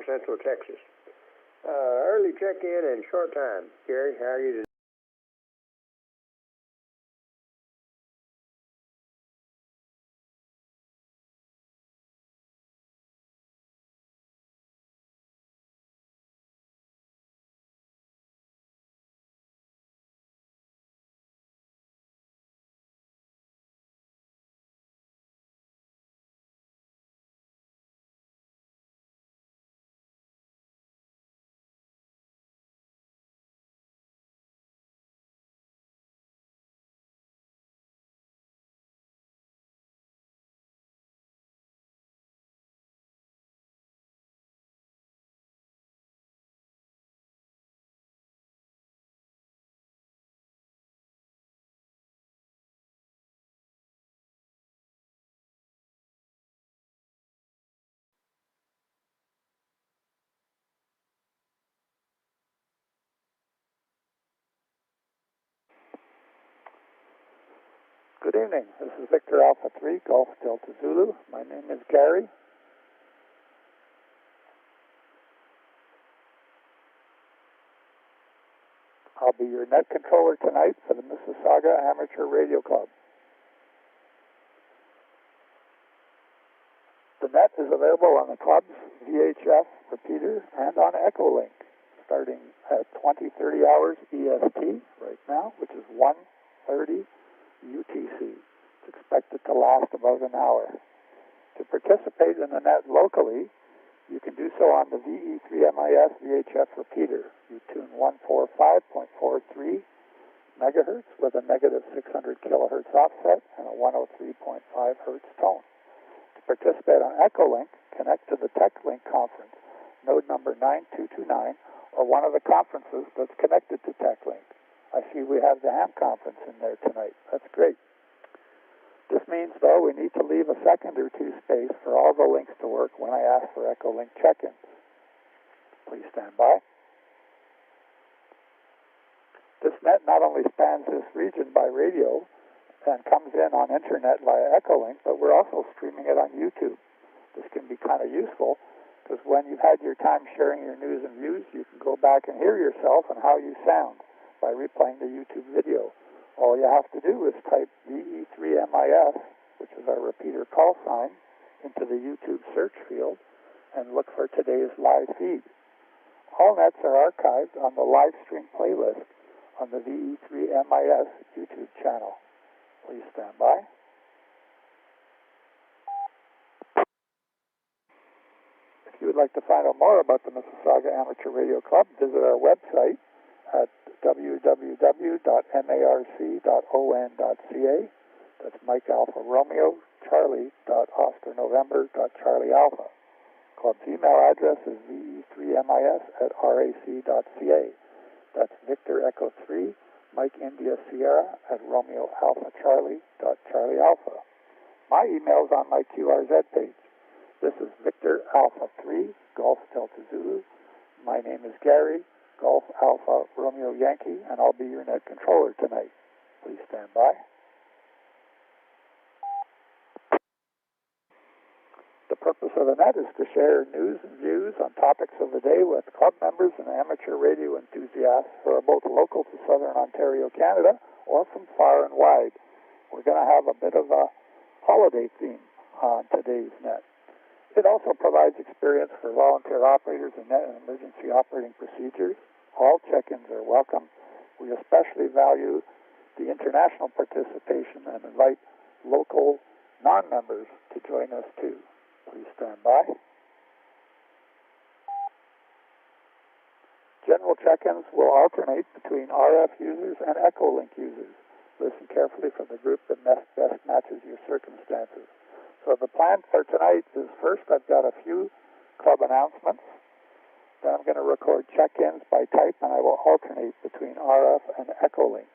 Central Texas. Early check-in and short time. Gary, how are you today? Good evening. This is Victor Alpha 3, Golf Delta Zulu. My name is Gary. I'll be your net controller tonight for the Mississauga Amateur Radio Club. The net is available on the club's VHF repeater and on Echolink, starting at 20:30 hours EST right now, which is 1:30 UTC. It's expected to last about an hour. To participate in the net locally, you can do so on the VE3MIS VHF repeater. You tune 145.43 megahertz with a negative 600 kilohertz offset and a 103.5 hertz tone. To participate on Echolink, connect to the TechLink conference, node number 9229, or one of the conferences that's connected to TechLink. I see we have the ham conference in there tonight. That's great. This means, though, we need to leave a second or two space for all the links to work when I ask for Echolink check-ins. Please stand by. This net not only spans this region by radio and comes in on internet via Echolink, but we're also streaming it on YouTube. This can be kind of useful because when you've had your time sharing your news and views, you can go back and hear yourself and how you sound by replaying the YouTube video. All you have to do is type VE3MIS, which is our repeater call sign, into the YouTube search field and look for today's live feed. All nets are archived on the live stream playlist on the VE3MIS YouTube channel. Please stand by. If you would like to find out more about the Mississauga Amateur Radio Club, visit our website at www.marc.on.ca. That's Mike Alpha Romeo, Charlie.Oscar November, Charlie Alpha. Club's email address is ve3mis@rac.ca. That's Victor Echo 3, Mike India Sierra @Romeo Alpha Charlie, Charlie Alpha. My email's on my QRZ page. This is Victor Alpha 3, Golf Delta Zulu. My name is Gary, Golf Alpha Romeo Yankee, and I'll be your net controller tonight. Please stand by. The purpose of the net is to share news and views on topics of the day with club members and amateur radio enthusiasts who are both local to Southern Ontario, Canada, or from far and wide. We're going to have a bit of a holiday theme on today's net. It also provides experience for volunteer operators in net and emergency operating procedures. All check-ins are welcome. We especially value the international participation and invite local non-members to join us too. Please stand by. General check-ins will alternate between RF users and Echolink users. Listen carefully for the group that best matches your circumstances. So the plan for tonight is, first I've got a few club announcements. Then I'm going to record check-ins by type, and I will alternate between RF and Echolink.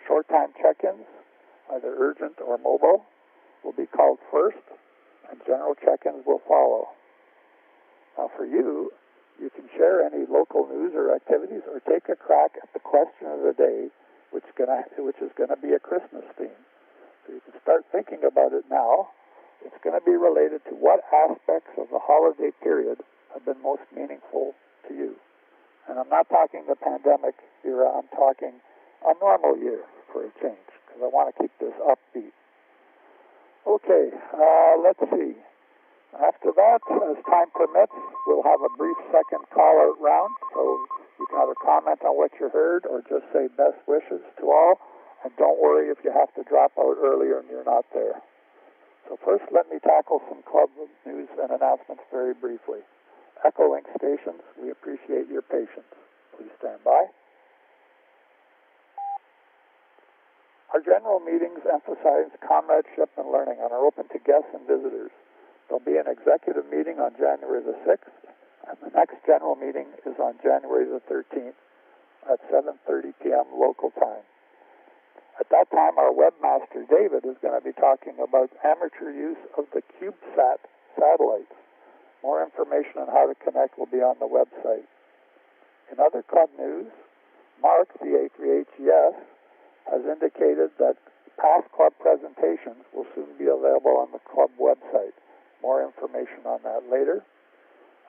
Short-time check-ins, either urgent or mobile, will be called first, and general check-ins will follow. Now for you, you can share any local news or activities or take a crack at the question of the day, which is going to be a Christmas theme. So you can start thinking about it now. It's going to be related to what aspects of the holiday period have been most meaningful to you? And I'm not talking the pandemic era, I'm talking a normal year for a change, because I want to keep this upbeat. Okay, let's see. After that, as time permits, we'll have a brief second call-out round, so you can either comment on what you heard or just say best wishes to all, and don't worry if you have to drop out earlier and you're not there. So first, let me tackle some club news and announcements very briefly. Echolink stations, we appreciate your patience. Please stand by. Our general meetings emphasize comradeship and learning and are open to guests and visitors. There'll be an executive meeting on January the 6th, and the next general meeting is on January the 13th at 7:30 p.m. local time. At that time, our webmaster, David, is going to be talking about amateur use of the CubeSat satellites. More information on how to connect will be on the website. In other club news, Mark, VE3MIS, has indicated that past club presentations will soon be available on the club website. More information on that later.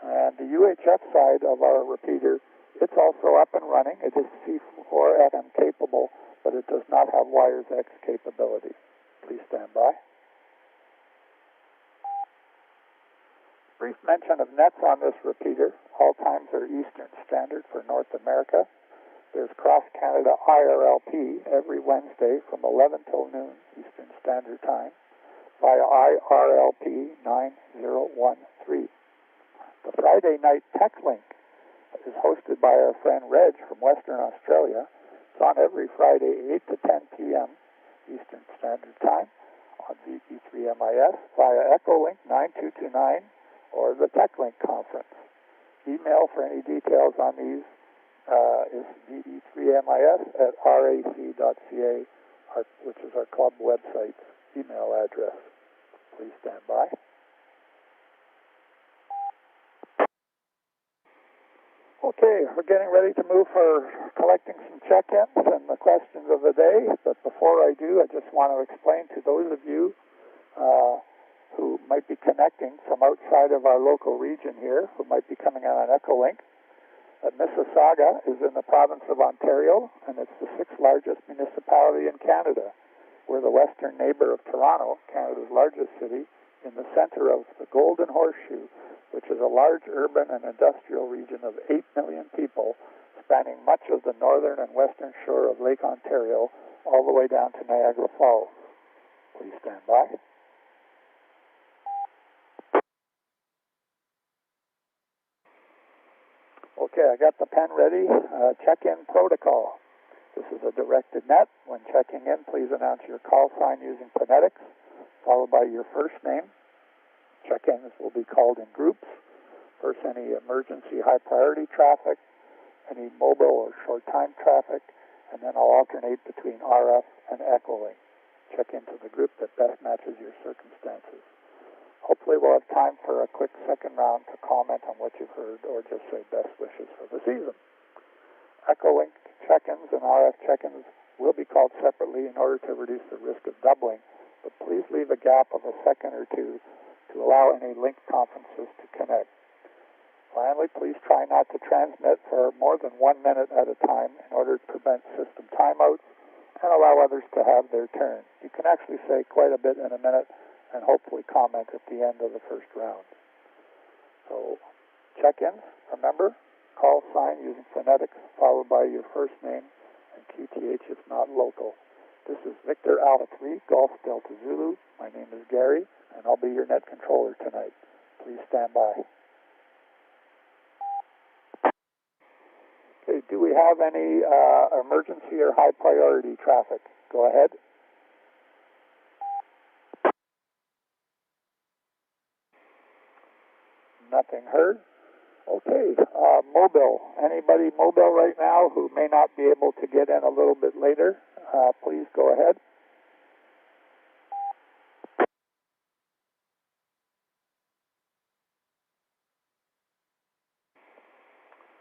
And the UHF side of our repeater, it's also up and running. It is C4 FM capable, but it does not have Wires X capability. Please stand by. Brief mention of nets on this repeater. All times are Eastern Standard for North America. There's Cross Canada IRLP every Wednesday from 11 till noon Eastern Standard Time via IRLP 9013. The Friday night Tech Link is hosted by our friend Reg from Western Australia. It's on every Friday 8 to 10 p.m. Eastern Standard Time on VE3MIS via Echolink 9229 or the TechLink conference. Email for any details on these is VE3MIS@rac.ca, which is our club website's email address. Please stand by. Okay, we're getting ready to move for collecting some check-ins and the questions of the day, but before I do, I just want to explain to those of you who might be connecting from outside of our local region here, who might be coming on an Echolink, that Mississauga is in the province of Ontario, and it's the 6th largest municipality in Canada. We're the western neighbor of Toronto, Canada's largest city, in the center of the Golden Horseshoe, which is a large urban and industrial region of 8 million people, spanning much of the northern and western shore of Lake Ontario, all the way down to Niagara Falls. Please stand by. Okay, I got the pen ready. Check-in protocol. This is a directed net. When checking in, please announce your call sign using phonetics, followed by your first name. Check-ins will be called in groups. First, any emergency high-priority traffic, any mobile or short-time traffic, and then I'll alternate between RF and Echolink. Check into the group that best matches your circumstances. Hopefully we'll have time for a quick second round to comment on what you've heard or just say best wishes for the season. Echolink check-ins and RF check-ins will be called separately in order to reduce the risk of doubling, but please leave a gap of a second or two to allow any linked conferences to connect. Finally, please try not to transmit for more than 1 minute at a time in order to prevent system timeouts and allow others to have their turn. You can actually say quite a bit in a minute and hopefully comment at the end of the first round. So, check-ins, remember, call sign using phonetics followed by your first name and QTH if not local. This is Victor Alpha 3, Golf Delta Zulu. My name is Gary, and I'll be your net controller tonight. Please stand by. Okay, do we have any emergency or high priority traffic? Go ahead. Nothing heard. Okay, mobile. Anybody mobile right now who may not be able to get in a little bit later, please go ahead.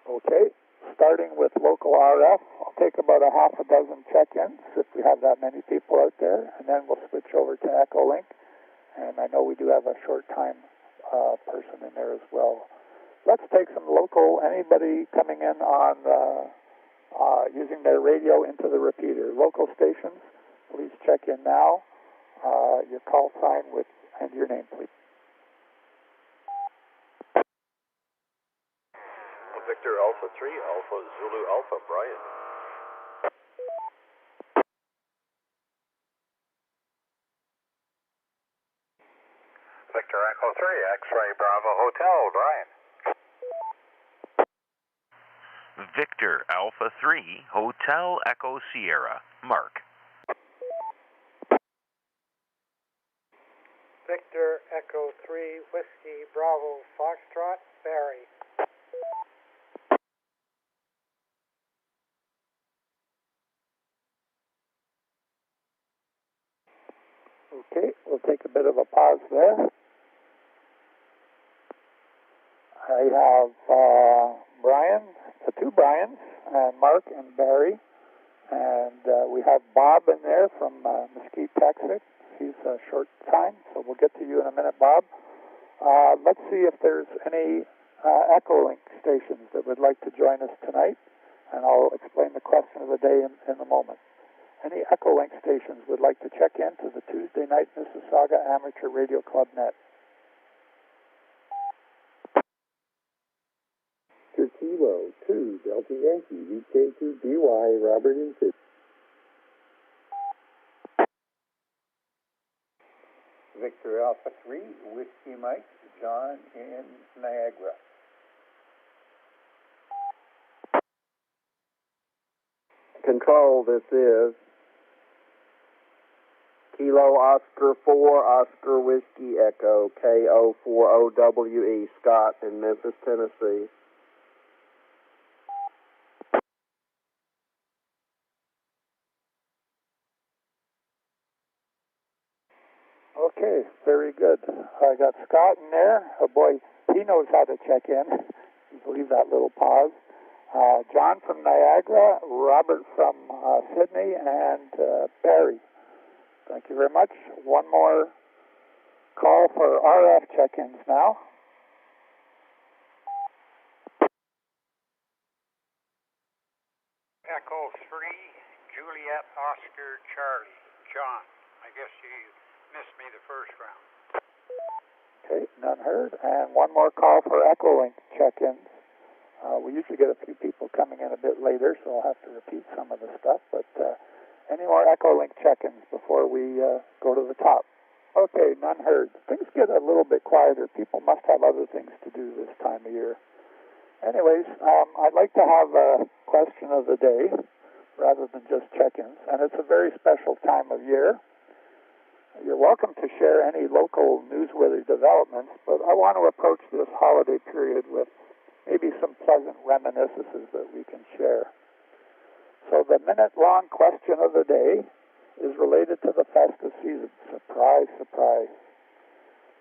Okay, starting with local RF, I'll take about a half a dozen check-ins if we have that many people out there, and then we'll switch over to Echolink. And I know we do have a short time person in there as well. let's take some local, anybody coming in on using their radio into the repeater. Local stations, please check in now. Your call sign and your name, please. Victor Alpha 3, Alpha Zulu Alpha, Brian. Victor Echo 3, X-Ray Bravo Hotel, Brian. Victor Alpha 3, Hotel Echo Sierra, Mark. Victor Echo 3, Whiskey Bravo Foxtrot, Barry. Okay, we'll take a bit of a pause there. I have Brian, the two Brians, and Mark and Barry, and we have Bob in there from Mesquite, Texas. He's a short time, so we'll get to you in a minute, Bob. Let's see if there's any Echolink stations that would like to join us tonight, and I'll explain the question of the day in a moment. Any Echolink stations would like to check in to the Tuesday night Mississauga Amateur Radio Club net? Kilo 2, Delta Yankee, VK2 BY, Robert and Sid. Victor Alpha 3, Whiskey Mike, John in Niagara. Control, this is Kilo Oscar 4, Oscar Whiskey Echo, KO40WE, Scott in Memphis, Tennessee. Okay, very good. I got Scott in there. Oh boy, he knows how to check in. Leave that little pause. John from Niagara, Robert from Sydney, and Barry. Thank you very much. One more call for RF check-ins now. Echo 3, Juliet Oscar Charlie, John. I guess you missed me the first round. Okay, none heard. And one more call for Echolink check-ins. We usually get a few people coming in a bit later, so I'll have to repeat some of the stuff. But any more Echolink check-ins before we go to the top? Okay, none heard. Things get a little bit quieter. People must have other things to do this time of year. Anyways, I'd like to have a question of the day rather than just check-ins, and it's a very special time of year. You're welcome to share any local newsworthy developments, but I want to approach this holiday period with maybe some pleasant reminiscences that we can share. So the minute-long question of the day is related to the festive season. Surprise, surprise.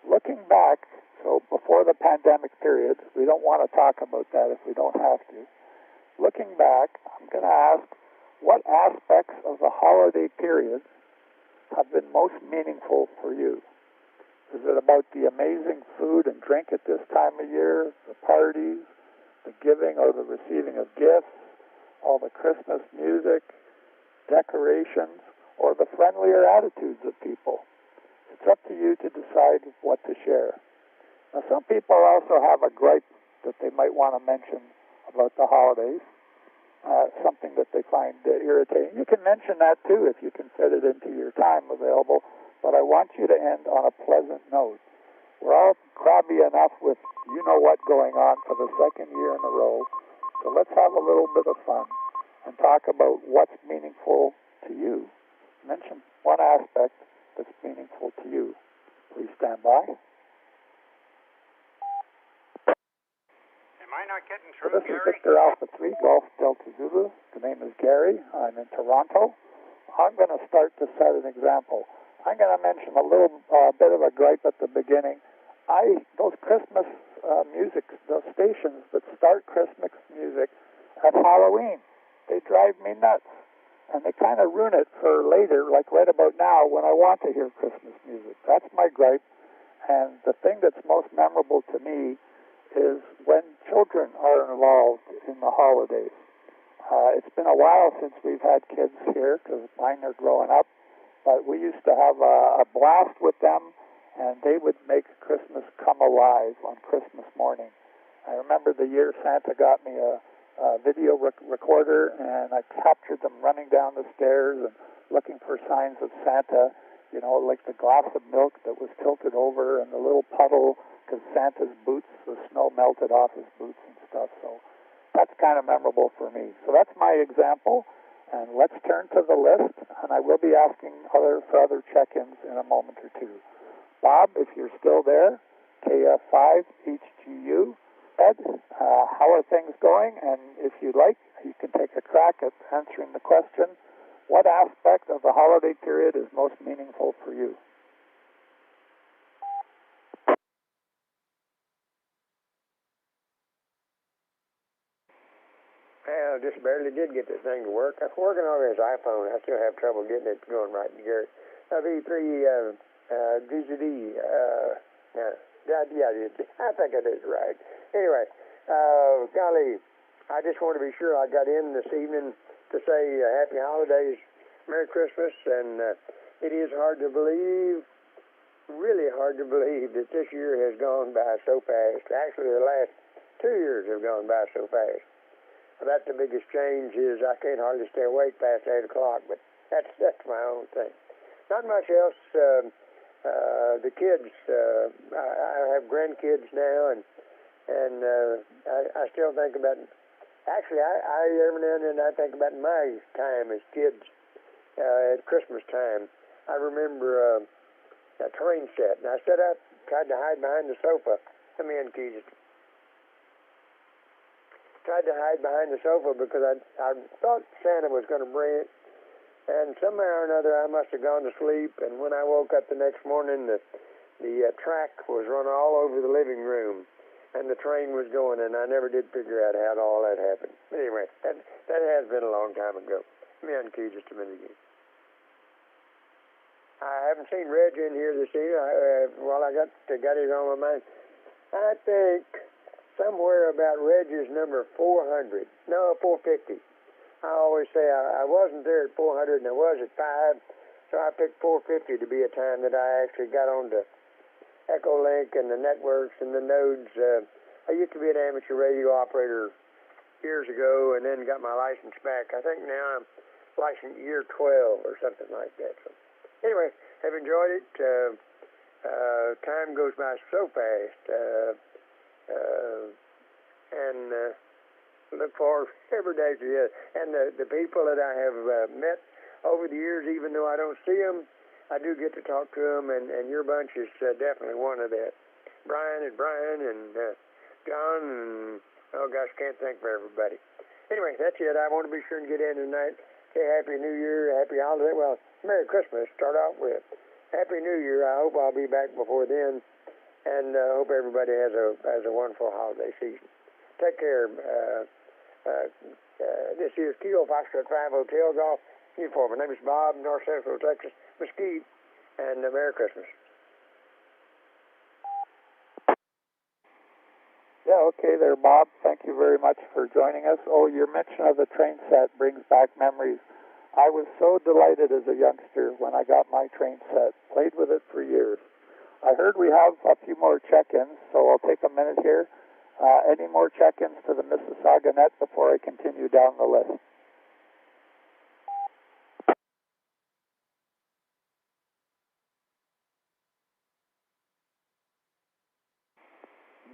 Looking back, so before the pandemic period, we don't want to talk about that if we don't have to. Looking back, I'm going to ask, what aspects of the holiday period have been most meaningful for you? Is it about the amazing food and drink at this time of year, the parties, the giving or the receiving of gifts, all the Christmas music, decorations, or the friendlier attitudes of people? It's up to you to decide what to share. Now, some people also have a gripe that they might want to mention about the holidays, something that they find irritating. You can mention that too if you can fit it into your time available, but I want you to end on a pleasant note. We're all crabby enough with you-know-what going on for the second year in a row, so let's have a little bit of fun and talk about what's meaningful to you. Mention one aspect that's meaningful to you. Please stand by. Am I not getting So through, this is Gary? Victor Alpha 3, Golf Delta Zulu. The name is Gary. I'm in Toronto. I'm going to start to set an example. I'm going to mention a little bit of a gripe at the beginning. Those Christmas music, those stations that start Christmas music at Halloween, they drive me nuts. And they kind of ruin it for later, like right about now when I want to hear Christmas music. That's my gripe. And the thing that's most memorable to me is when children are involved in the holidays. It's been a while since we've had kids here because mine are growing up, but we used to have a blast with them, and they would make Christmas come alive on Christmas morning. I remember the year Santa got me a video recorder, and I captured them running down the stairs and looking for signs of Santa, you know, like the glass of milk that was tilted over and the little puddle because Santa's boots, the snow melted off his boots and stuff. So that's kind of memorable for me. So that's my example, and let's turn to the list, and I will be asking for other check-ins in a moment or two. Bob, if you're still there, KF5HGU. Ed, how are things going? And if you'd like, you can take a crack at answering the question, what aspect of the holiday period is most meaningful for you? Well, just barely did get this thing to work. I'm working on his iPhone. I still have trouble getting it going right in here. VE3 GZD. I think I did it right. Anyway, golly, I just want to be sure I got in this evening to say happy holidays, Merry Christmas, and it is hard to believe, really hard to believe that this year has gone by so fast. Actually, the last 2 years have gone by so fast. That's the biggest change is I can't hardly stay awake past 8 o'clock, but that's my own thing. Not much else. The kids, I have grandkids now, and I still think about, actually, I every now and then I think about my time as kids at Christmas time. I remember a train set, and I sat up, tried to hide behind the sofa. Come in, Keith. Tried to hide behind the sofa because I thought Santa was going to bring it, and somehow or another I must have gone to sleep, and when I woke up the next morning, the track was run all over the living room, and the train was going, and I never did figure out how all that happened. Anyway, that has been a long time ago. Let me unkey just a minute again. I haven't seen Reg in here this evening. I got it on my mind. I think somewhere about Reg's number 400. No, 450. I always say I wasn't there at 400 and I was at 5, so I picked 450 to be a time that I actually got on to Echolink and the networks and the nodes. I used to be an amateur radio operator years ago and then got my license back. I think now I'm licensed year 12 or something like that. So anyway, have enjoyed it. Time goes by so fast. And look forward every day to this. And the people that I have met over the years, even though I don't see them, I do get to talk to them, and your bunch is definitely one of that. Brian and John, and oh gosh, can't think for everybody. Anyway, that's it. I want to be sure and get in tonight. Say Happy New Year, Happy Holiday. Well, Merry Christmas, start off with. Happy New Year. I hope I'll be back before then. And hope everybody has a wonderful holiday season. Take care. This is Kilo Foxtrot 5 Hotel Golf Uniform. My name is Bob, North Central Texas, Mesquite, and Merry Christmas. Yeah, okay there, Bob. Thank you very much for joining us. Oh, your mention of the train set brings back memories. I was so delighted as a youngster when I got my train set. Played with it for years. I heard we have a few more check-ins, so I'll take a minute here. Any more check-ins to the Mississauga net before I continue down the list?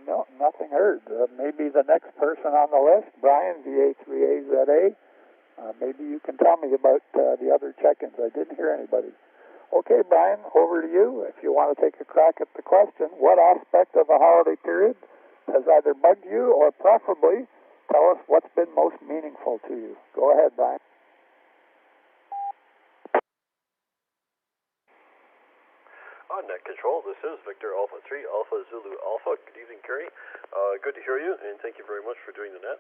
No, nothing heard. Maybe the next person on the list, Brian, VA3AZA. Maybe you can tell me about the other check-ins. I didn't hear anybody. Okay, Brian, over to you. If you want to take a crack at the question, what aspect of the holiday period has either bugged you or preferably tell us what's been most meaningful to you? Go ahead, Brian. On net control, this is Victor Alpha 3, Alpha Zulu Alpha. Good evening, Kerry. Good to hear you, and thank you very much for doing the net.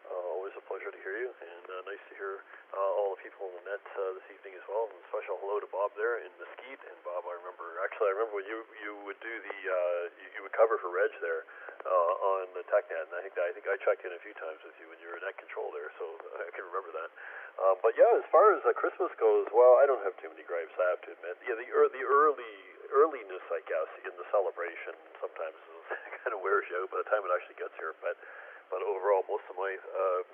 Always a pleasure to hear you, and nice to hear all the people on the net this evening as well. And special hello to Bob there in Mesquite. And Bob, I remember when you would do the you would cover for Reg there on the TechNet, and I think I checked in a few times with you when you were net control there, so I can remember that. But yeah, as far as Christmas goes, well, I don't have too many gripes, I have to admit. Yeah, the earliness, I guess, in the celebration sometimes kind of wears you out by the time it actually gets here, but overall, most of my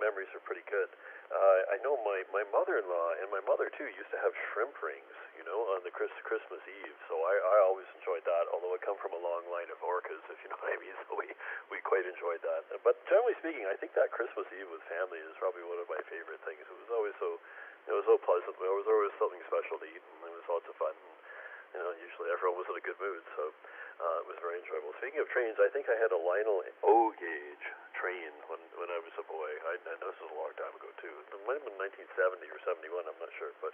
memories are pretty good. I know my mother-in-law and my mother, too, used to have shrimp rings, on the Christmas Eve, so I always enjoyed that, although I come from a long line of orcas, if you know what I mean, so we quite enjoyed that. But generally speaking, I think that Christmas Eve with family is probably one of my favorite things. It was always so pleasant. There was always something special to eat, and it was lots of fun. Usually everyone was in a good mood, so it was very enjoyable. Speaking of trains, I think I had a Lionel O-gauge train when I was a boy. I know this was a long time ago, too. It might have been 1970 or 71, I'm not sure. But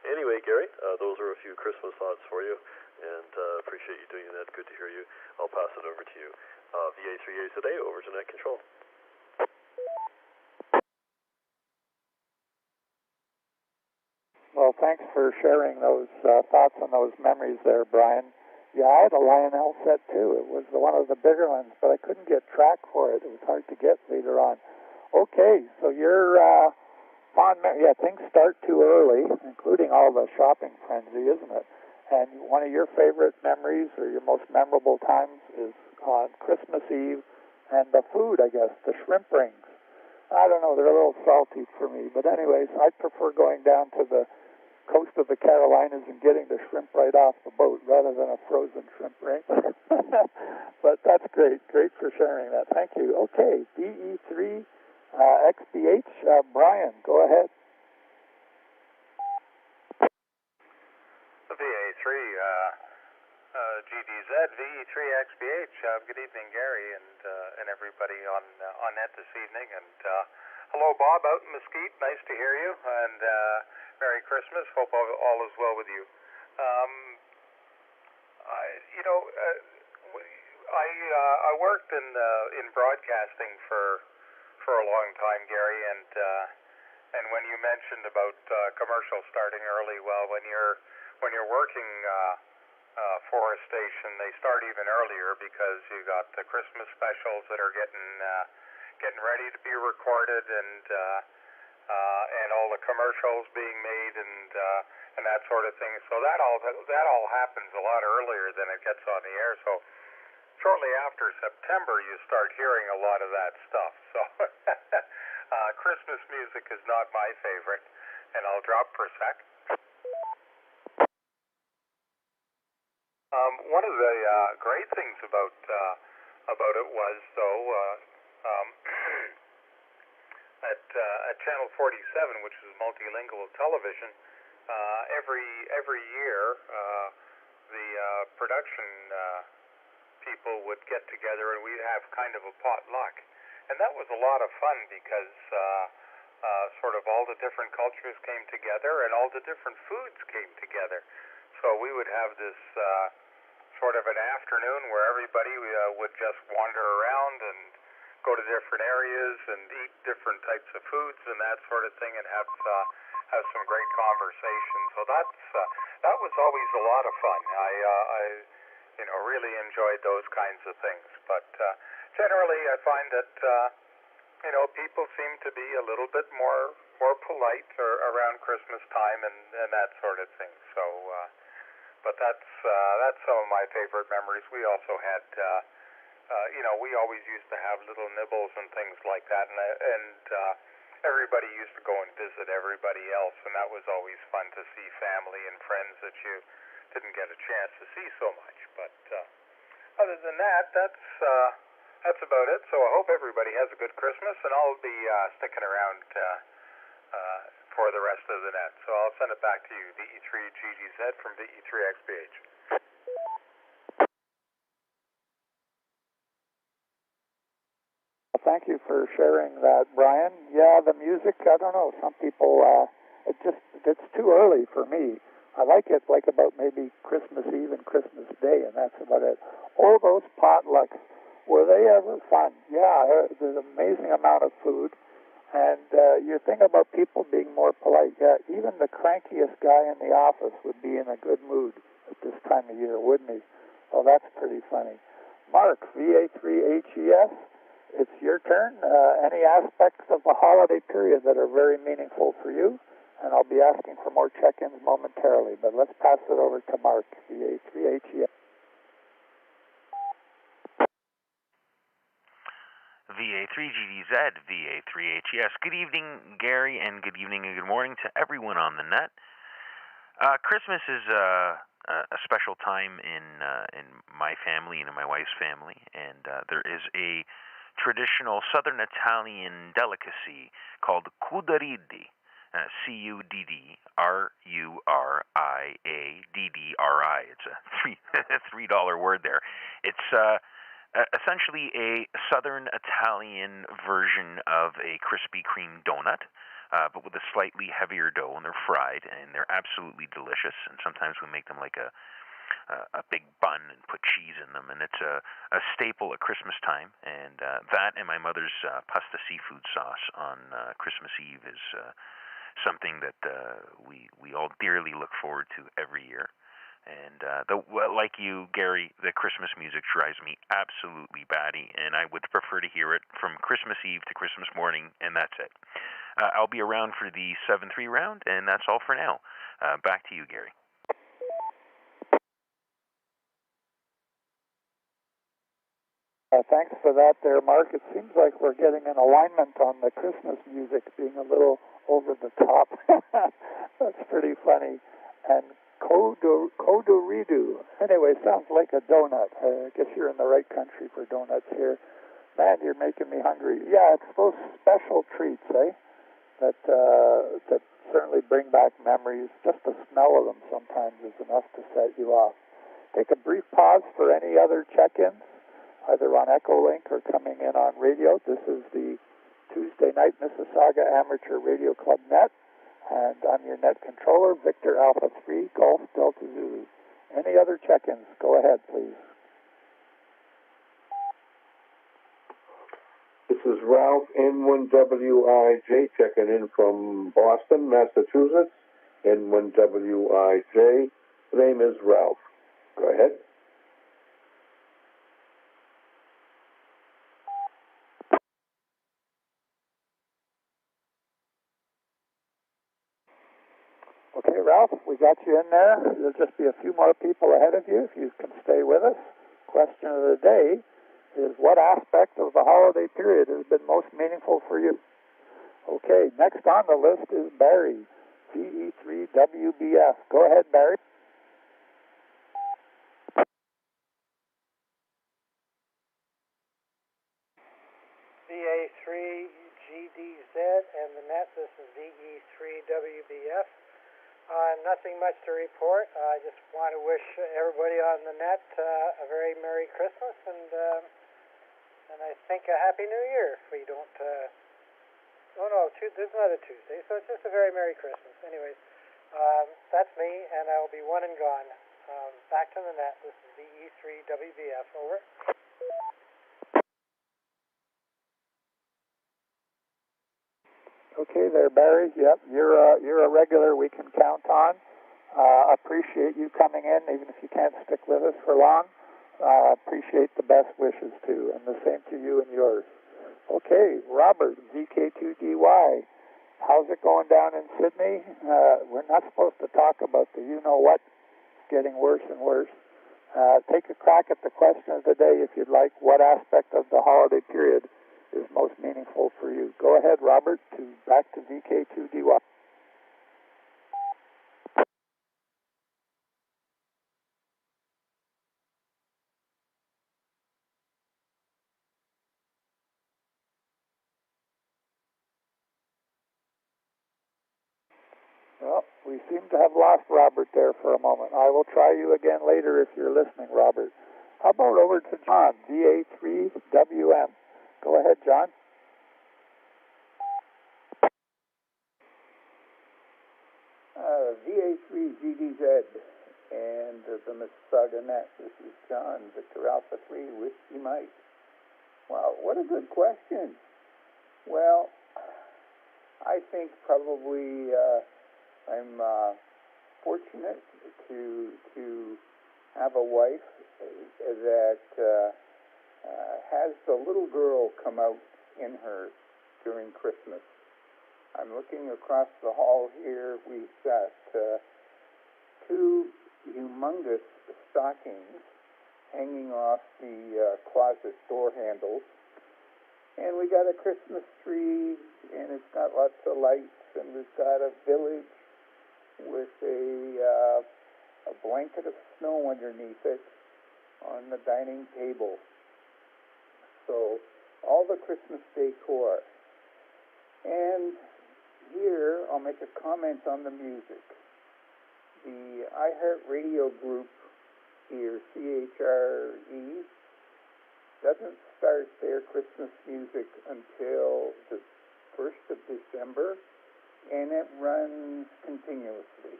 anyway, Gary, those are a few Christmas thoughts for you, and appreciate you doing that. Good to hear you. I'll pass it over to you. VA3As today, over to net control. Well, thanks for sharing those thoughts and those memories there, Brian. Yeah, I had a Lionel set too. It was one of the bigger ones, but I couldn't get track for it. It was hard to get later on. Okay, so you're fond memory. Yeah, things start too early, including all the shopping frenzy, isn't it? And one of your favorite memories or your most memorable times is on Christmas Eve, and the food, I guess, the shrimp rings. I don't know, they're a little salty for me, but anyways, I prefer going down to the coast of the Carolinas and getting the shrimp right off the boat rather than a frozen shrimp ring. But that's great. Great for sharing that. Thank you. Okay, VE3 XBH. Brian, go ahead. VA3 GDZ VE3 XBH. Good evening, Gary, and everybody on net this evening. And hello, Bob, out in Mesquite. Nice to hear you. And Merry Christmas. Hope all is well with you. I worked in broadcasting for a long time, Gary, and when you mentioned about commercials starting early, well, when you're working for a station, they start even earlier because you got the Christmas specials that are getting ready to be recorded, and all the commercials being made, and that sort of thing. So that all happens a lot earlier than it gets on the air. So shortly after September, you start hearing a lot of that stuff. So Christmas music is not my favorite, and I'll drop for a sec. One of the great things about it was, though, at Channel 47, which is multilingual television, every year the production people would get together and we'd have kind of a potluck, and that was a lot of fun because sort of all the different cultures came together and all the different foods came together. So we would have this sort of an afternoon where everybody would just wander around and go to different areas and eat different types of foods and that sort of thing, and have some great conversation. So that was always a lot of fun. I really enjoyed those kinds of things. But generally, I find that people seem to be a little bit more polite around Christmas time and that sort of thing. So, but that's some of my favorite memories. We also had. We always used to have little nibbles and things like that, and everybody used to go and visit everybody else, and that was always fun to see family and friends that you didn't get a chance to see so much. But other than that, that's about it. So I hope everybody has a good Christmas, and I'll be sticking around for the rest of the net. So I'll send it back to you, VE3GGZ from VE3XBH. Thank you for sharing that, Brian. Yeah, the music, I don't know. Some people, it's too early for me. I like it like about maybe Christmas Eve and Christmas Day, and that's about it. All those potlucks, were they ever fun? Yeah, there's an amazing amount of food. And your thing about people being more polite, yeah, even the crankiest guy in the office would be in a good mood at this time of year, wouldn't he? Oh, that's pretty funny. Mark, VA3HEF, it's your turn. Any aspects of the holiday period that are very meaningful for you? And I'll be asking for more check-ins momentarily, but let's pass it over to Mark, VA3HEF. VA3GDZ, VA3HES. Good evening, Gary, and good evening and good morning to everyone on the net. Christmas is a special time in my family and in my wife's family, and there is a traditional Southern Italian delicacy called Cuddariddì, Cuddariddri. It's a $3 word there. It's essentially a Southern Italian version of a Krispy Kreme donut, but with a slightly heavier dough, and they're fried, and they're absolutely delicious. And sometimes we make them like a big bun and put cheese in them, and it's a staple at Christmas time. And that and my mother's pasta seafood sauce on Christmas Eve is something that we all dearly look forward to every year. And like you, Gary, the Christmas music drives me absolutely batty, and I would prefer to hear it from Christmas Eve to Christmas morning, and that's it. I'll be around for the 7-3 round, and that's all for now. Back to you, Gary. Thanks for that there, Mark. It seems like we're getting an alignment on the Christmas music being a little over the top. That's pretty funny. And Cuddariddì. Anyway, sounds like a donut. I guess you're in the right country for donuts here. Man, you're making me hungry. Yeah, it's those special treats, that certainly bring back memories. Just the smell of them sometimes is enough to set you off. Take a brief pause for any other check-ins, either on Echolink or coming in on radio. This is the Tuesday Night Mississauga Amateur Radio Club Net. And I'm your net controller, Victor Alpha 3, Golf Delta Zulu. Any other check-ins? Go ahead, please. This is Ralph N1WIJ checking in from Boston, Massachusetts. N1WIJ. The name is Ralph. Go ahead. Okay, Ralph, we got you in there. There'll just be a few more people ahead of you if you can stay with us. Question of the day is, what aspect of the holiday period has been most meaningful for you? Okay, next on the list is Barry, VE3WBF. Go ahead, Barry. VA3GDZ and the net, this is VE3WBF. Nothing much to report. I just want to wish everybody on the net a very Merry Christmas and I think a Happy New Year if we don't... there's not a Tuesday, so it's just a very Merry Christmas. Anyways, that's me, and I will be one and gone. Back to the net. This is VE3WBF. Over. Okay there, Barry. Yep, you're a regular we can count on. Appreciate you coming in, even if you can't stick with us for long. Appreciate the best wishes, too, and the same to you and yours. Okay, Robert, VK2DY. How's it going down in Sydney? We're not supposed to talk about the you-know-what. It's getting worse and worse. Take a crack at the question of the day, if you'd like. What aspect of the holiday period is most meaningful for you? Go ahead, Robert, back to VK2DY. Well, we seem to have lost Robert there for a moment. I will try you again later if you're listening, Robert. How about over to John, VA3WM? Go ahead, John. VA3GDZ and the Mississauga Net. This is John, Victor Alpha 3, Whiskey Mike. Wow, what a good question. Well, I think probably I'm fortunate to have a wife that has the little girl come out in her during Christmas. I'm looking across the hall here. We've got two humongous stockings hanging off the closet door handles. And we got a Christmas tree, and it's got lots of lights, and we've got a village with a blanket of snow underneath it on the dining table. So all the Christmas decor. And here I'll make a comment on the music. The iHeartRadio group here, CHRE, doesn't start their Christmas music until the 1st of December, and it runs continuously.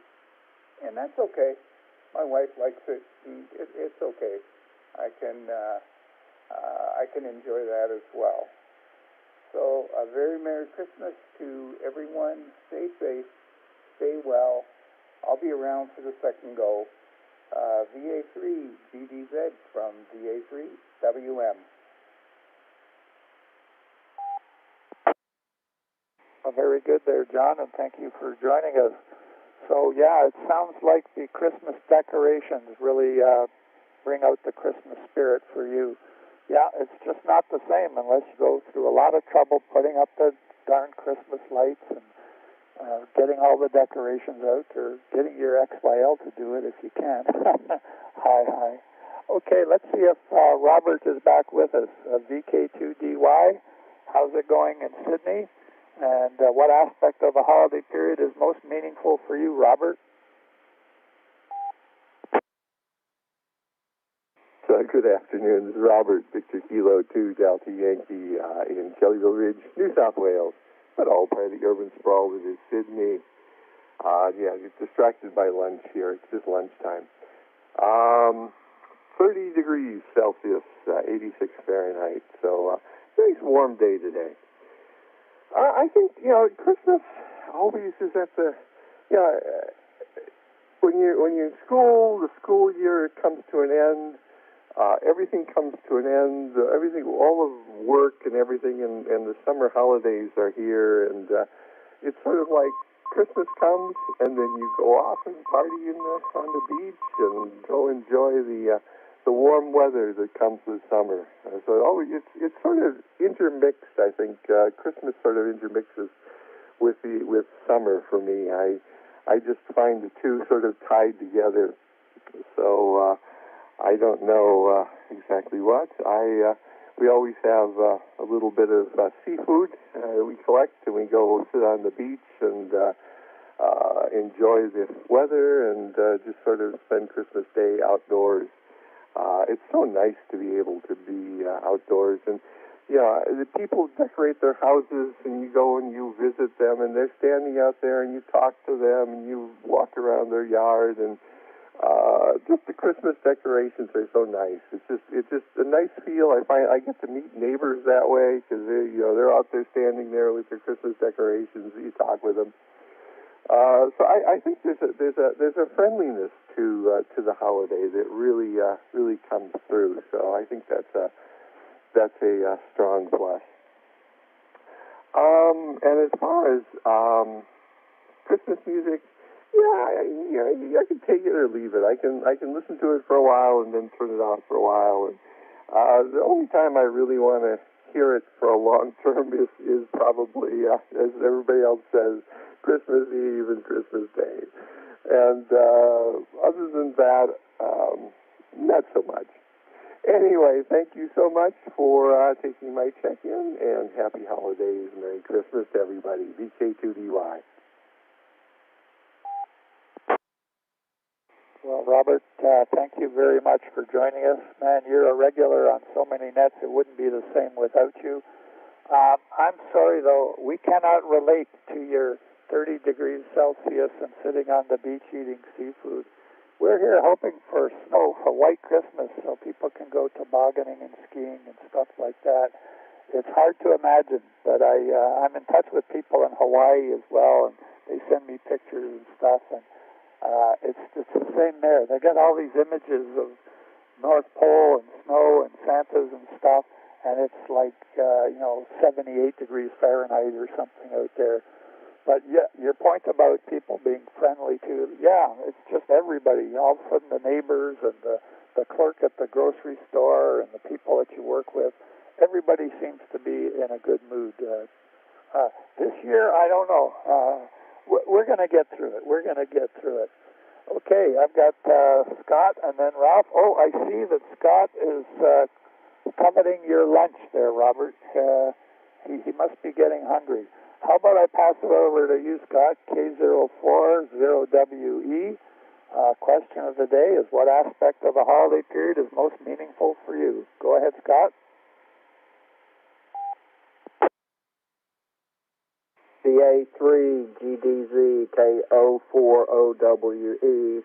And that's okay. My wife likes it. It's okay. I can enjoy that as well. So a very Merry Christmas to everyone. Stay safe. Stay well. I'll be around for the second go. VA3 GDZ from VA3 WM. Very good there, John, and thank you for joining us. So, yeah, it sounds like the Christmas decorations really bring out the Christmas spirit for you. Yeah, it's just not the same unless you go through a lot of trouble putting up the darn Christmas lights and getting all the decorations out, or getting your XYL to do it if you can. Hi. Okay, let's see if Robert is back with us. VK2DY, how's it going in Sydney? And what aspect of the holiday period is most meaningful for you, Robert? Good afternoon. This is Robert, Victor Kilo 2 Delta Yankee in Kellyville Ridge, New South Wales, but all part of the urban sprawl that is Sydney. Yeah, I get distracted by lunch here. It's just lunchtime. 30 degrees Celsius, 86 Fahrenheit. So, nice warm day today. I think, Christmas always is at the, when you're in school, the school year comes to an end. Everything comes to an end. All of work and everything, and the summer holidays are here, and it's sort of like Christmas comes, and then you go off and party on the beach and go enjoy the warm weather that comes with summer. So it's sort of intermixed. I think Christmas sort of intermixes with summer for me. I just find the two sort of tied together. So I don't know exactly what. We always have a little bit of seafood we collect, and we go sit on the beach and enjoy the weather and just sort of spend Christmas Day outdoors. It's so nice to be able to be outdoors, and the people decorate their houses, and you go and you visit them, and they're standing out there, and you talk to them, and you walk around their yard, and just the Christmas decorations are so nice. It's just a nice feel. I get to meet neighbors that way because they're out there standing there with their Christmas decorations. You talk with them. So I think there's a friendliness to the holiday that really comes through. So I think that's a strong plus. And as far as Christmas music, I can take it or leave it. I can listen to it for a while and then turn it off for a while. And the only time I really want to hear it for a long term is probably, as everybody else says, Christmas Eve and Christmas Day. And other than that, not so much. Anyway, thank you so much for taking my check-in, and happy holidays, Merry Christmas to everybody. VK2DY. Well, Robert, thank you very much for joining us. Man, you're a regular on so many nets, it wouldn't be the same without you. I'm sorry, though, we cannot relate to your 30 degrees Celsius and sitting on the beach eating seafood. We're here hoping for snow for White Christmas so people can go tobogganing and skiing and stuff like that. it's hard to imagine. But I'm in touch with people in Hawaii as well, and they send me pictures and stuff, and it's the same there. They got all these images of North Pole and snow and Santas and stuff, and it's like 78 degrees Fahrenheit or something out there. But yeah, your point about people being friendly too, yeah, it's just everybody. All of a sudden the neighbors and the clerk at the grocery store and the people that you work with, everybody seems to be in a good mood. This year, I don't know. We're going to get through it. We're going to get through it. Okay, I've got Scott and then Ralph. Oh, I see that Scott is coveting your lunch there, Robert. He must be getting hungry. How about I pass it over to you, Scott, K040WE. Question of the day is, what aspect of the holiday period is most meaningful for you? Go ahead, Scott. VA3GDZKO40WE.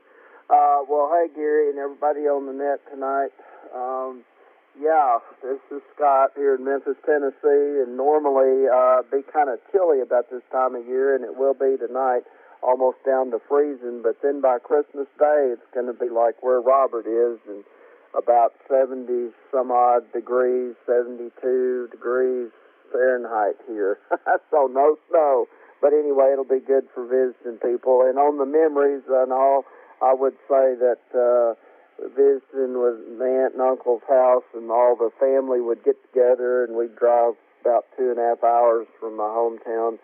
Well, hey, Gary and everybody on the net tonight. Yeah, this is Scott here in Memphis, Tennessee, and normally it'd be kind of chilly about this time of year, and it will be tonight, almost down to freezing, but then by Christmas Day, it's going to be like where Robert is, and about 70-some-odd degrees, 72 degrees Fahrenheit here. So no snow, but anyway, it'll be good for visiting people. And on the memories and all, I would say that visiting with my aunt and uncle's house, and all the family would get together, and we'd drive about 2.5 hours from my hometown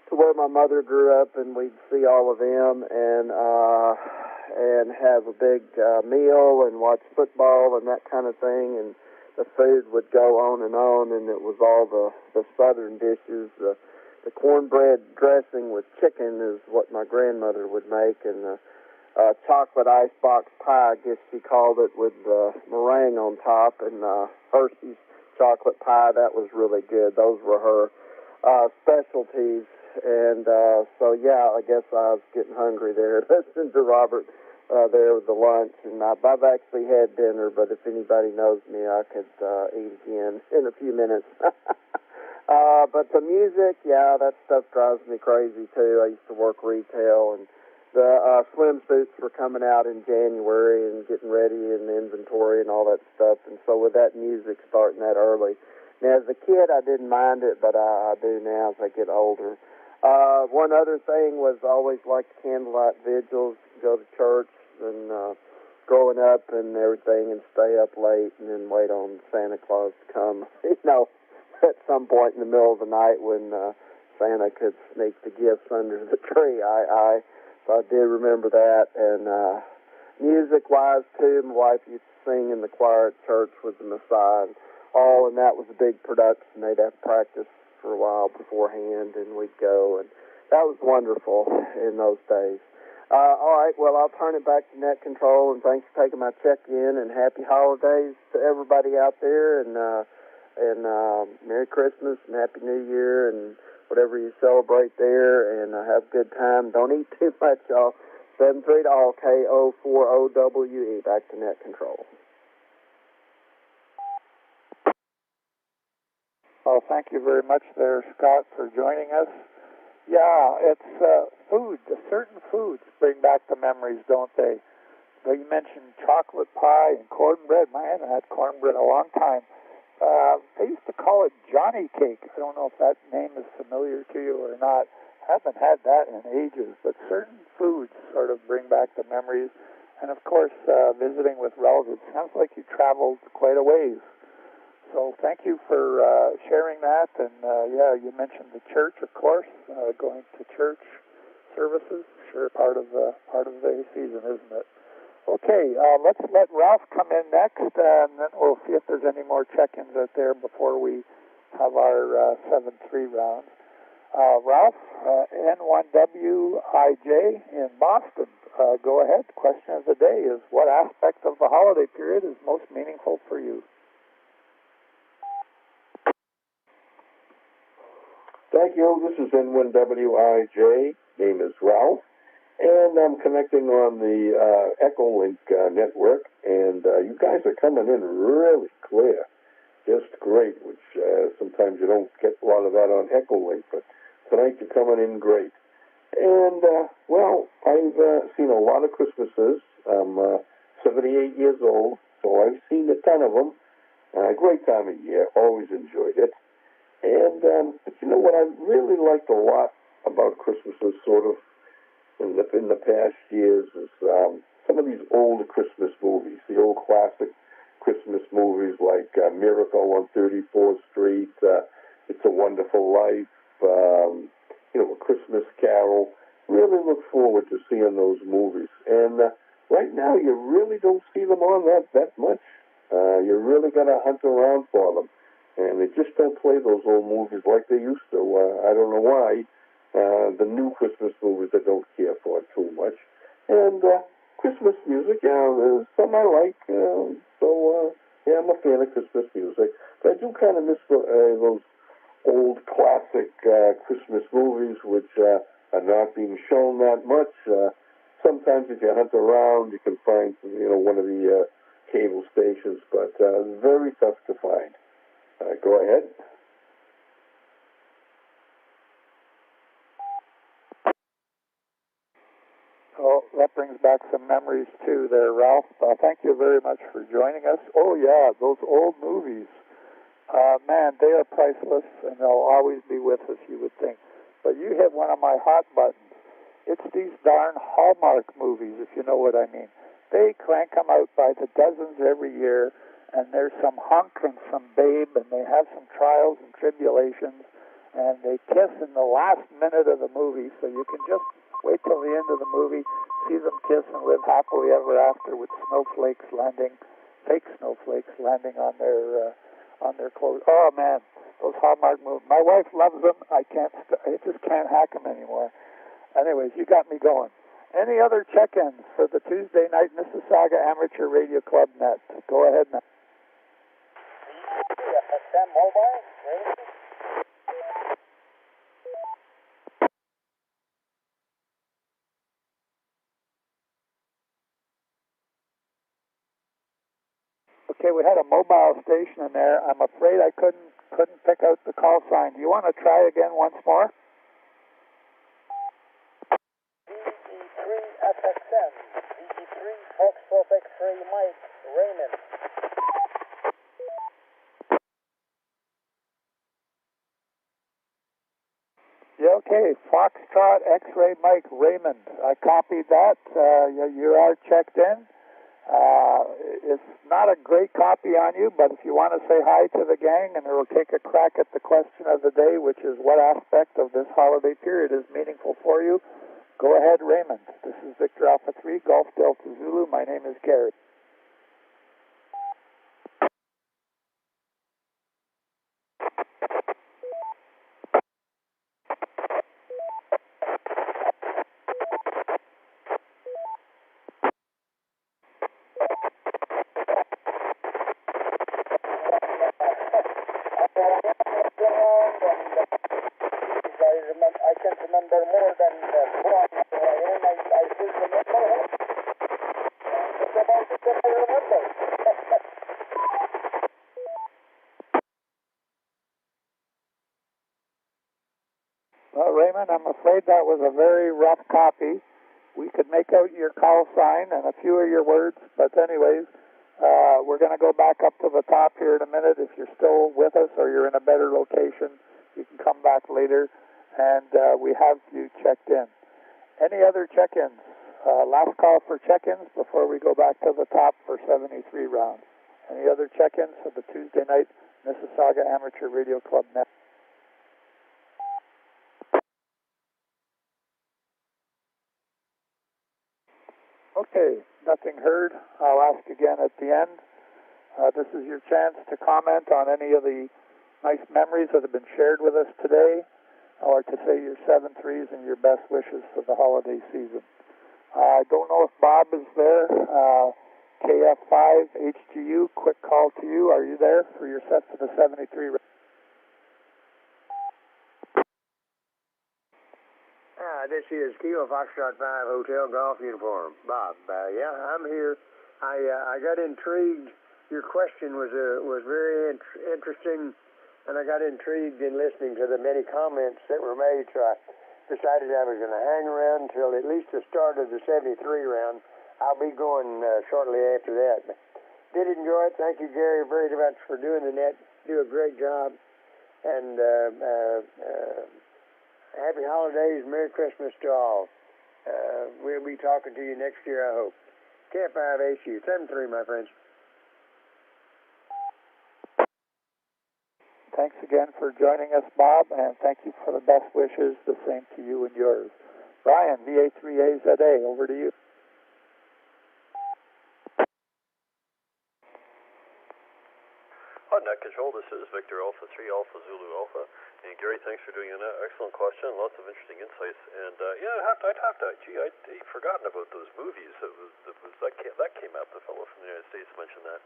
to where my mother grew up, and we'd see all of them and have a big meal and watch football and that kind of thing, and the food would go on, and it was all the southern dishes. The cornbread dressing with chicken is what my grandmother would make, and chocolate icebox pie, I guess she called it, with meringue on top, and Hershey's chocolate pie. That was really good. Those were her specialties. And so, yeah, I guess I was getting hungry there listening to Robert there with the lunch. And I've actually had dinner, but if anybody knows me, I could eat again in a few minutes. But the music, yeah, that stuff drives me crazy, too. I used to work retail, and the swimsuits were coming out in January and getting ready and inventory and all that stuff. And so with that music starting that early. Now, as a kid, I didn't mind it, but I do now as I get older. One other thing was I always liked candlelight vigils, go to church and growing up and everything, and stay up late and then wait on Santa Claus to come, at some point in the middle of the night when Santa could sneak the gifts under the tree. So I did remember that. And music-wise, too, my wife used to sing in the choir at church with the Messiah and all, and that was a big production. They'd have to practice for a while beforehand, and we'd go, and that was wonderful in those days. All right, well, I'll turn it back to Net Control, and thanks for taking my check-in, and happy holidays to everybody out there, and Merry Christmas, and Happy New Year, and whatever you celebrate there, and have a good time. Don't eat too much, y'all. 73-all, K040WE, back to Net Control. Well, thank you very much there, Scott, for joining us. Yeah, it's food. Certain foods bring back the memories, don't they? You mentioned chocolate pie and cornbread. Man, I haven't had cornbread in a long time. They used to call it Johnny cake. I don't know if that name is familiar to you or not. I haven't had that in ages, but certain foods sort of bring back the memories. And, of course, visiting with relatives. Sounds like you traveled quite a ways. So thank you for sharing that. And, yeah, you mentioned the church, of course, going to church services. Sure, part of the season, isn't it? Okay, let's let Ralph come in next, and then we'll see if there's any more check-ins out there before we have our 7-3 round. Ralph, N1WIJ in Boston. Go ahead. Question of the day is, what aspect of the holiday period is most meaningful for you? Thank you. This is N1WIJ. Name is Ralph. And I'm connecting on the Echolink network, and you guys are coming in really clear. just great, which sometimes you don't get a lot of that on Echolink, but tonight you're coming in great. And, well, I've seen a lot of Christmases. I'm 78 years old, so I've seen a ton of them. Great time of year, always enjoyed it. And, but you know what I really liked a lot about Christmases sort of in the past years is some of these old Christmas movies, the old classic Christmas movies like Miracle on 34th Street, It's a Wonderful Life, you know, A Christmas Carol. Really look forward to seeing those movies. And right now you really don't see them on that much. You really got to hunt around for them. And they just don't play those old movies like they used to. I don't know why. The new Christmas movies I don't care for too much. And Christmas music, yeah, some I like. Yeah, I'm a fan of Christmas music. But I do kind of miss those old classic Christmas movies, which are not being shown that much. Sometimes if you hunt around, you can find, you know, one of the cable stations, but very tough to find. Go ahead. Oh, that brings back some memories too there, Ralph. Thank you very much for joining us. Oh yeah, those old movies. Man, they are priceless, and they'll always be with us, you would think. But you hit one of my hot buttons. It's these darn Hallmark movies, if you know what I mean. They crank them out by the dozens every year, and there's some hunk and some babe, and they have some trials and tribulations, and they kiss in the last minute of the movie, so you can just wait till the end of the movie, see them kiss and live happily ever after with snowflakes landing, fake snowflakes landing on their clothes. Oh man, those Hallmark movies. My wife loves them. I just can't hack them anymore. Anyways, you got me going. Any other check-ins for the Tuesday night Mississauga Amateur Radio Club net? Go ahead now. Sam Mobile, ready? Okay, we had a mobile station in there. I'm afraid I couldn't pick out the call sign. Do you want to try again once more? VE3FXM, VE3 Foxtrot X-ray Mike, Raymond. Yeah, okay, Foxtrot X-ray Mike, Raymond. I copied that. You are checked in. It's not a great copy on you, but if you want to say hi to the gang, and we'll take a crack at the question of the day, which is what aspect of this holiday period is meaningful for you, go ahead, Raymond. This is Victor Alpha 3, Golf Delta Zulu. My name is Gary. I can't remember more than one. I still remember her. It's about it that I remember. Well, Raymond, I'm afraid that was a very rough copy. We could make out your call sign and a few of your words, but anyways, we're going to go back up to the top here in a minute. If you're still with us or you're in a better location, you can come back later, and we have you checked in. Any other check-ins? Last call for check-ins before we go back to the top for 73 rounds. Any other check-ins for the Tuesday night Mississauga Amateur Radio Club net? Okay, nothing heard. I'll ask again at the end. This is your chance to comment on any of the nice memories that have been shared with us today, or to say your 7-3s and your best wishes for the holiday season. I don't know if Bob is there. KF5 HGU, quick call to you. Are you there for your set for the 73? This is Kilo Foxtrot 5 Hotel Golf Uniform. Bob, yeah, I'm here. I got intrigued your question was very interesting, and I got intrigued in listening to the many comments that were made, so I decided I was going to hang around until at least the start of the 73 round. I'll be going shortly after that. But did enjoy it. Thank you, Gary, very much for doing the net. Do a great job. And happy holidays, Merry Christmas to all. We'll be talking to you next year, I hope. Camp 5 HU, 7-3, my friends. Thanks again for joining us, Bob, and thank you for the best wishes. The same to you and yours. Brian, VA3AZA, over to you. On Net Control, this is Victor Alpha 3 Alpha Zulu Alpha. And Gary, thanks for doing an excellent question. Lots of interesting insights. And I'd have to. Gee, I'd forgotten about those movies. That came out. The fellow from the United States mentioned that.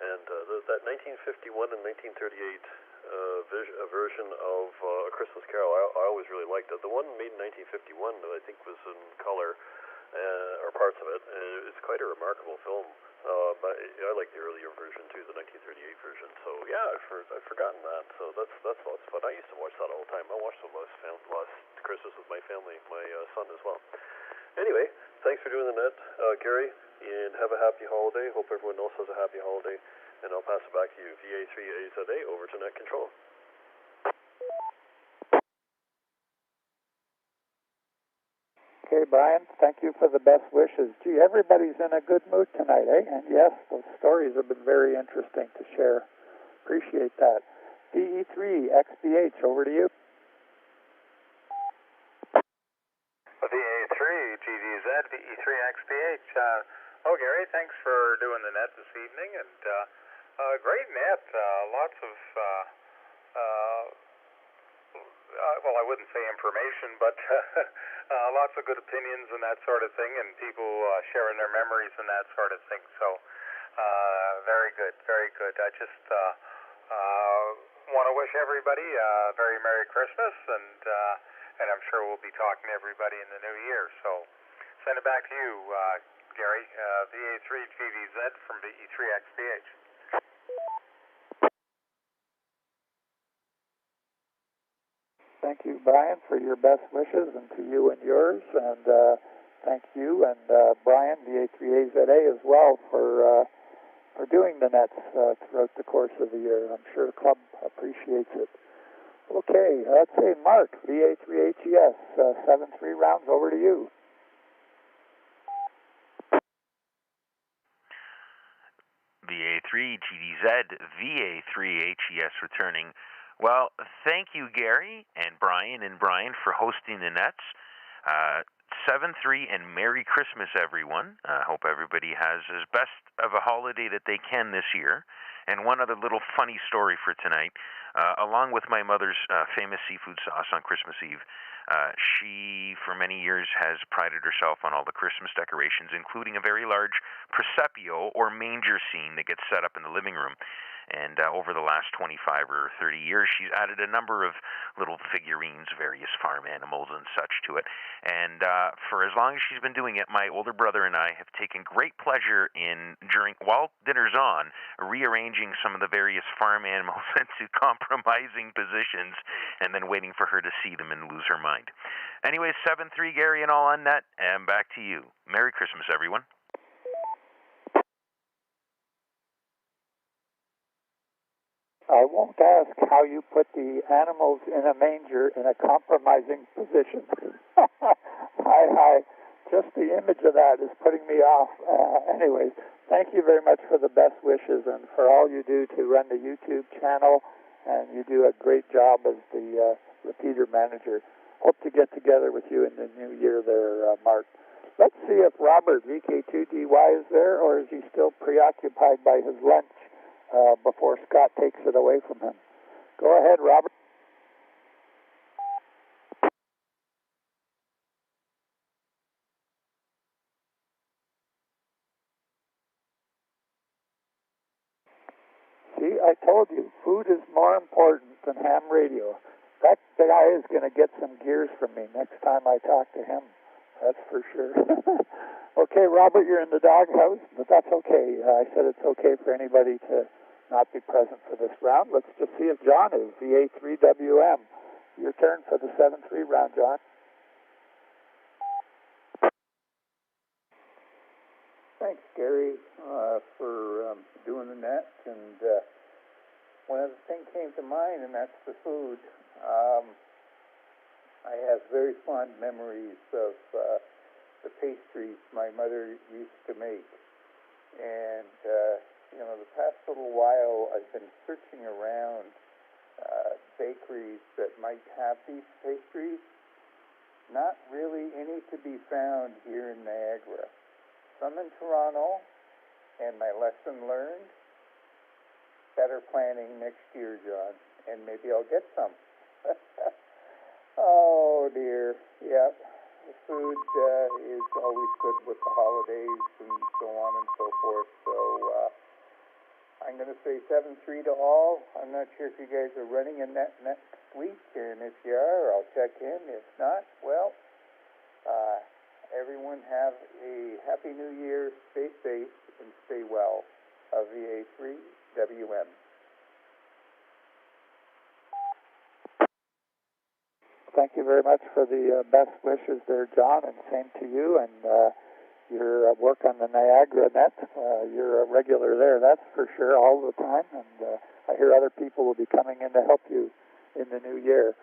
And that 1951 and 1938 version of A Christmas Carol, I always really liked it. The one made in 1951, I think, was in color, or parts of it. It's quite a remarkable film. But I like the earlier version too, the 1938 version. So yeah, I've forgotten that. So that's lots of fun. I used to watch that all the time. I watched it last Christmas with my family, my son as well. Anyway, thanks for doing the net, Gary, and have a happy holiday. Hope everyone else has a happy holiday. And I'll pass it back to you, VA3AZA, over to Net Control. Okay, Brian, thank you for the best wishes. Gee, everybody's in a good mood tonight, eh? And yes, those stories have been very interesting to share. Appreciate that. VE3XBH, over to you. VA3 GDZ, VE3XBH. Gary, thanks for doing the net this evening, and great net. Lots of well, I wouldn't say information, but lots of good opinions and that sort of thing, and people sharing their memories and that sort of thing. So, very good, very good. I just want to wish everybody a very Merry Christmas, and I'm sure we'll be talking to everybody in the new year. So, send it back to you, Gary, VA3GVZ from VE3XBH. Thank you, Brian, for your best wishes, and to you and yours. And thank you and Brian, VA3AZA, as well for doing the nets throughout the course of the year. I'm sure the club appreciates it. Okay, let's say Mark, VA3HES, 7-3 rounds, over to you. VA3 GDZ, VA3HES returning. Well, thank you, Gary and Brian for hosting the nets. 7-3 and Merry Christmas, everyone. I hope everybody has as best of a holiday that they can this year. And one other little funny story for tonight. Along with my mother's famous seafood sauce on Christmas Eve, she, for many years, has prided herself on all the Christmas decorations, including a very large presepio or manger scene that gets set up in the living room. And over the last 25 or 30 years, she's added a number of little figurines, various farm animals and such to it. And for as long as she's been doing it, my older brother and I have taken great pleasure in, while dinner's on, rearranging some of the various farm animals into compromising positions and then waiting for her to see them and lose her mind. Anyway, 7-3, Gary, and all on net, and back to you. Merry Christmas, everyone. I won't ask how you put the animals in a manger in a compromising position. Just the image of that is putting me off. Anyways, thank you very much for the best wishes and for all you do to run the YouTube channel, and you do a great job as the repeater manager. Hope to get together with you in the new year there, Mark. Let's see if Robert, VK2DY, is there, or is he still preoccupied by his lunch before Scott takes it away from him. Go ahead, Robert. See, I told you, food is more important than ham radio. That guy is going to get some gears from me next time I talk to him. That's for sure. Okay, Robert, you're in the doghouse, but that's okay. I said it's okay for anybody to not be present for this round. Let's just see if John is, VA3WM. Your turn for the 7-3 round, John. Thanks, Gary, for doing the net. And one other thing came to mind, and that's the food. I have very fond memories of the pastries my mother used to make. And, the past little while I've been searching around bakeries that might have these pastries. Not really any to be found here in Niagara. Some in Toronto, and my lesson learned, better planning next year, John, and maybe I'll get some. Oh, dear. Yep. The food is always good with the holidays and so on and so forth. So I'm going to say 7-3 to all. I'm not sure if you guys are running a net next week, and if you are, I'll check in. If not, well, everyone have a Happy New Year. Stay safe and stay well. VA3WM. Thank you very much for the best wishes there, John, and same to you and your work on the Niagara net. You're a regular there, that's for sure, all the time, and I hear other people will be coming in to help you in the new year.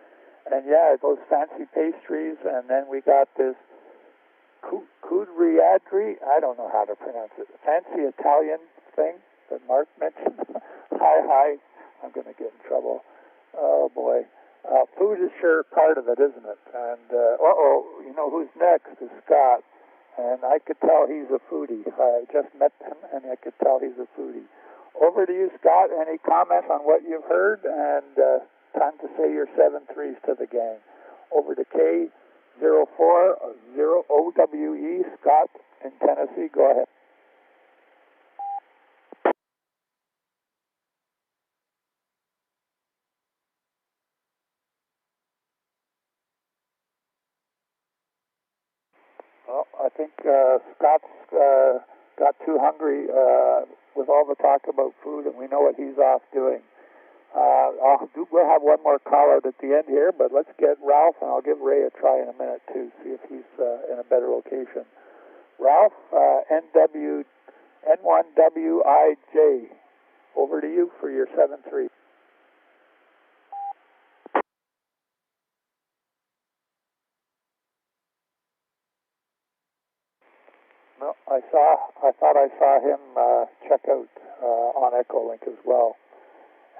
And yeah, those fancy pastries, and then we got this Kudriadri, I don't know how to pronounce it, fancy Italian thing that Mark mentioned. Hi, I'm going to get in trouble. Oh, boy. Food is sure part of it, isn't it? And, you know who's next is Scott. And I could tell he's a foodie. I just met him, and I could tell he's a foodie. Over to you, Scott. Any comments on what you've heard? And time to say your 7-3s to the gang. Over to K040OWE, Scott in Tennessee. Go ahead. Well, I think Scott's got too hungry with all the talk about food, and we know what he's off doing. We'll have one more call out at the end here, but let's get Ralph, and I'll give Ray a try in a minute, too, see if he's in a better location. Ralph, N1WIJ, over to you for your 7-3. No, I thought I saw him check out on Echolink as well.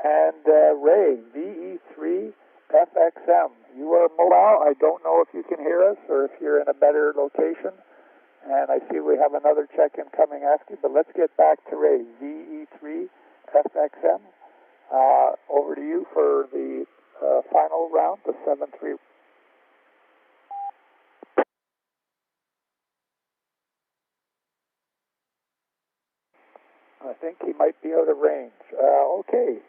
And Ray, VE3FXM, you are mobile. I don't know if you can hear us or if you're in a better location. And I see we have another check-in coming after you, but let's get back to Ray, VE3FXM. Over to you for the final round, the 7-3. I think he might be out of range. Okay,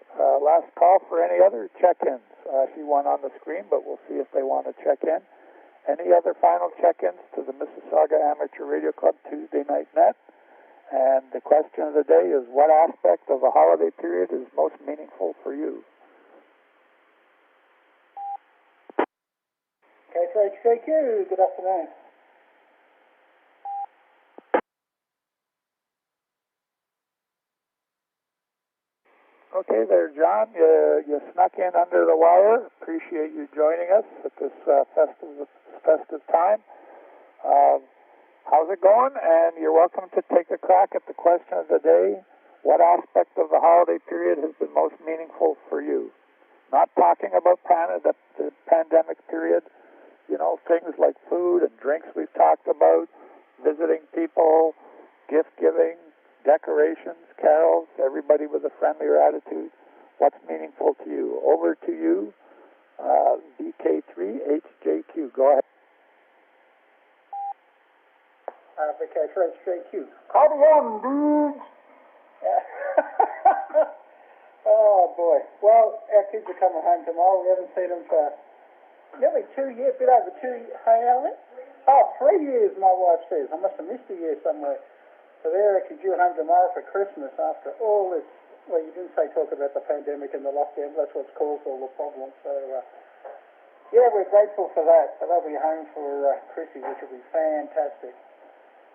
last call for any other check-ins. I see one on the screen, but we'll see if they want to check in. Any other final check-ins to the Mississauga Amateur Radio Club Tuesday Night Net? And the question of the day is, what aspect of the holiday period is most meaningful for you? KTHQ, good afternoon. Okay there, John. You snuck in under the wire. Appreciate you joining us at this festive time. How's it going? And you're welcome to take a crack at the question of the day. What aspect of the holiday period has been most meaningful for you? Not talking about the pandemic period. You know, things like food and drinks we've talked about, visiting people, gift giving, decorations, carols, everybody with a friendlier attitude. What's meaningful to you? Over to you, BK3HJQ. Go ahead. BK3HJQ. Call me on, dudes. Oh, boy. Well, our kids are coming home tomorrow. We haven't seen them for nearly 2 years, a bit over 2 years. Hey, Alan? Oh, 3 years, my wife says. I must have missed a year somewhere. So they're actually due home tomorrow for Christmas after all this. Well, you didn't say talk about the pandemic and the lockdown, but that's what's caused all the problems. So, yeah, we're grateful for that. So they'll be home for Chrissy, which will be fantastic.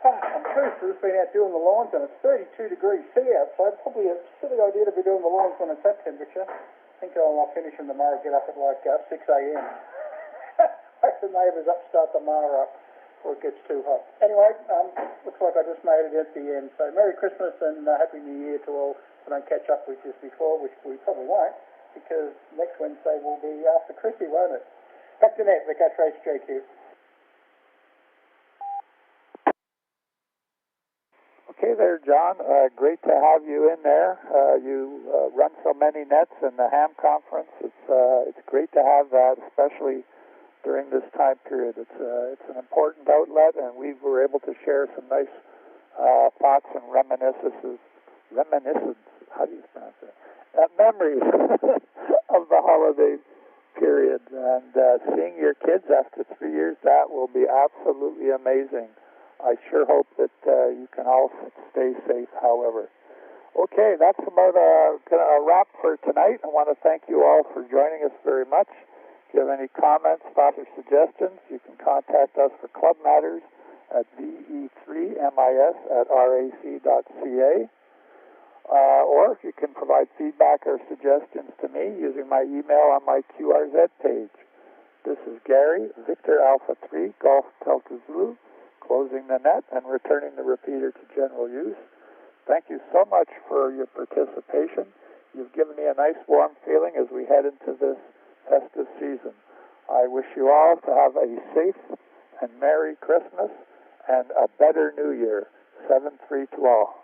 I'm pleased to have been out doing the lawns, and it's 32 degrees C outside. Probably a silly idea to be doing the lawns when it's that temperature. I think I'll finish them tomorrow, get up at like 6 a.m. Wake the neighbours up, start the mower up before it gets too hot. Anyway, looks like I just made it at the end. So Merry Christmas and Happy New Year to all. If I don't catch up with you before, which we probably won't, because next Wednesday will be after Chrissy, won't it? Back to net, Vicar Trace JQ. Okay there, John. Great to have you in there. You run so many nets in the ham conference. It's great to have that, especially during this time period. It's an important outlet, and we were able to share some nice thoughts and reminiscences. How do you pronounce it? Memories of the holiday period. And seeing your kids after 3 years, that will be absolutely amazing. I sure hope that you can all stay safe, however. Okay, that's about a wrap for tonight. I want to thank you all for joining us very much. If you have any comments, thoughts, or suggestions, you can contact us for club matters at VE3MIS@RAC.ca. Or if you can provide feedback or suggestions to me using my email on my QRZ page. This is Gary, Victor Alpha 3, Golf Delta Zulu, closing the net and returning the repeater to general use. Thank you so much for your participation. You've given me a nice warm feeling as we head into this festive season. I wish you all to have a safe and Merry Christmas and a better New Year. 7-3 to all.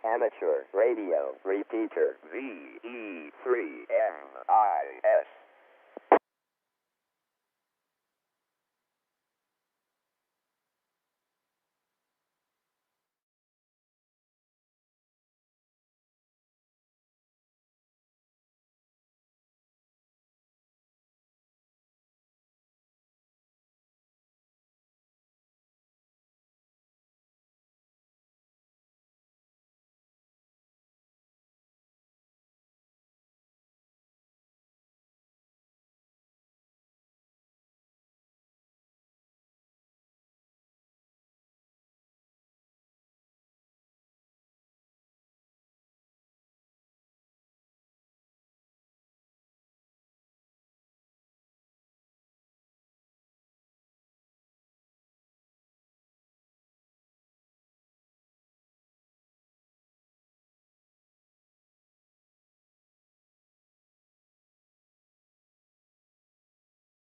Amateur Radio Repeater VE3MIS